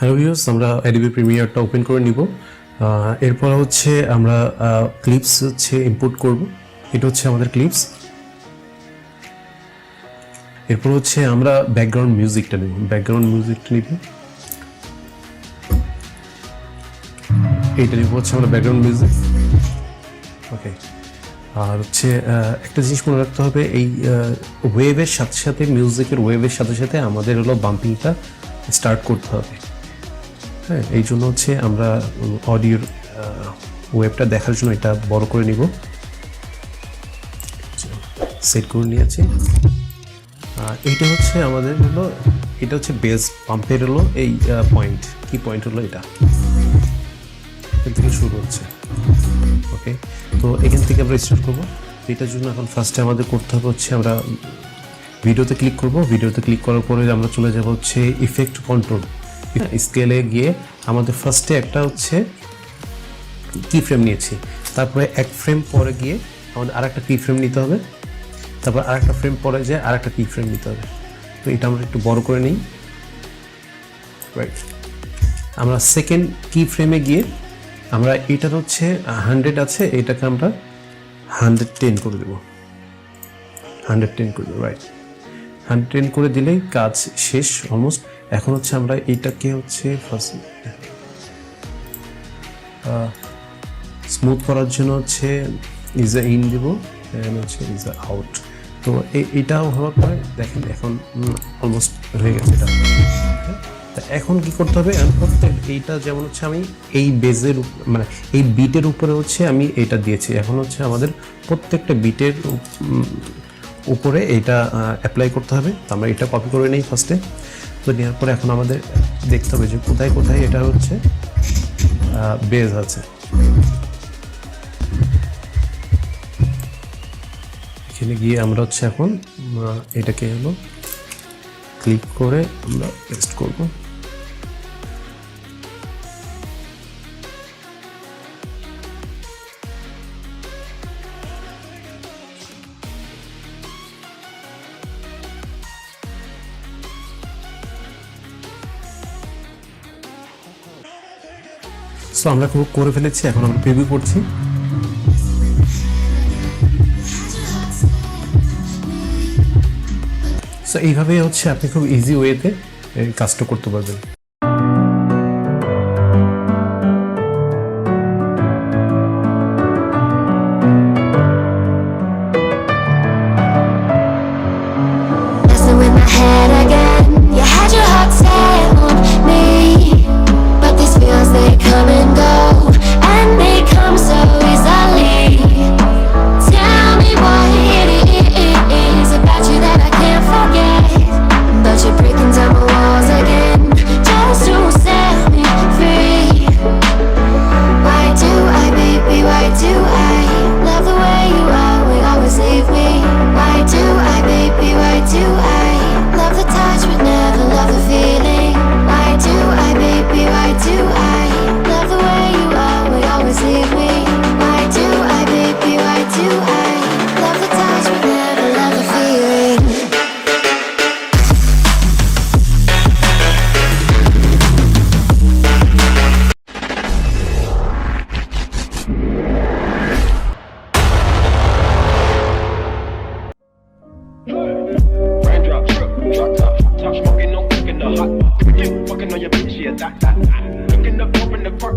Hello viewers, আমরা Adobe প্রিমিয়ারটা open করে নিব। এরপর হচ্ছে আমরা ক্লিপস হচ্ছে ইম্পোর্ট করব। এটা হচ্ছে আমাদের ক্লিপস। এরপর হচ্ছে আমরা ব্যাকগ্রাউন্ড মিউজিকটা নেব। এইটা নিব হচ্ছে আমরা ব্যাকগ্রাউন্ড মিউজিক। ওকে, আর হচ্ছে একটা জিনিস মনে রাখতে হবে, এই ওয়েভের সাথে সাথে মিউজিকের ওয়েভের সাথে সাথে আমাদের হলো বাম্পিংটা স্টার্ট করতে হবে। হ্যাঁ, এই জন্য হচ্ছে আমরা অডিওর ওয়েবটা দেখার জন্য এটা বড় করে নিব, সেট করে নিয়েছি। এইটা হচ্ছে আমাদের হলো, এটা হচ্ছে বেস পাম্পের হলো এই পয়েন্ট, কি পয়েন্ট হলো এটা, এখান থেকে শুরু হচ্ছে। ওকে, তো এখান থেকে আমরা স্টার্ট করবো। এটার জন্য এখন ফার্স্টে আমাদের করতে হবে হচ্ছে আমরা ভিডিওতে ক্লিক করব। ভিডিওতে ক্লিক করার পরে আমরা চলে যাব হচ্ছে ইফেক্ট কন্ট্রোল, স্কেলে গিয়ে আমাদের ফার্স্টে একটা হচ্ছে কি ফ্রেম নিয়েছি, তারপরে এক ফ্রেম পরে গিয়ে আমাদের আরেকটা কি ফ্রেম নিতে হবে, তারপর আরেকটা ফ্রেম পরে যেয়ে আরেকটা কি ফ্রেম নিতে হবে। তো এটা আমরা একটু বড় করে নিই। রাইট, আমরা সেকেন্ড কি ফ্রেমে গিয়ে আমরা এটার হচ্ছে 100 আছে, এটাকে আমরা 110 করে দেবো। 110 করে দেবো। রাইট, 110 করে দিলেই কাজ শেষ অলমোস্ট। এখন হচ্ছে আমরা এইটাকে হচ্ছে ফার্স্ট স্মুথ করার জন্য হচ্ছে ইজ আ ইন দেবো, হচ্ছে ইজ আ আউট। তো এইটাও হওয়ার পরে দেখেন এখন অলমোস্ট হয়ে গেছে এটা। তা এখন কি করতে হবে, এইটা যেমন হচ্ছে আমি এই বেজের মানে এই বিটের উপরে হচ্ছে আমি এটা দিয়েছি, এখন হচ্ছে আমাদের প্রত্যেকটা বিটের উপরে এটা অ্যাপ্লাই করতে হবে। তো আমরা এটা কপি করে নিই ফার্স্টে। তো নেওয়ার পরে এখন আমাদের দেখতে হবে যে কোথায় কোথায় এটা হচ্ছে বেজ আছে। এখানে গিয়ে আমরা হচ্ছে এখন এটাকে হলো ক্লিক করে আমরা পেস্ট করব। সো আমরা করে ফেলেছি, এখন আমরা প্রিভিউ করছি। সো এইভাবে হচ্ছে আপনি খুব ইজি ওয়েতে কাজটা করতে পারবেন। Top smoking, no cooking the hot. You fucking on your bitch, yeah, that. Looking up, open the park.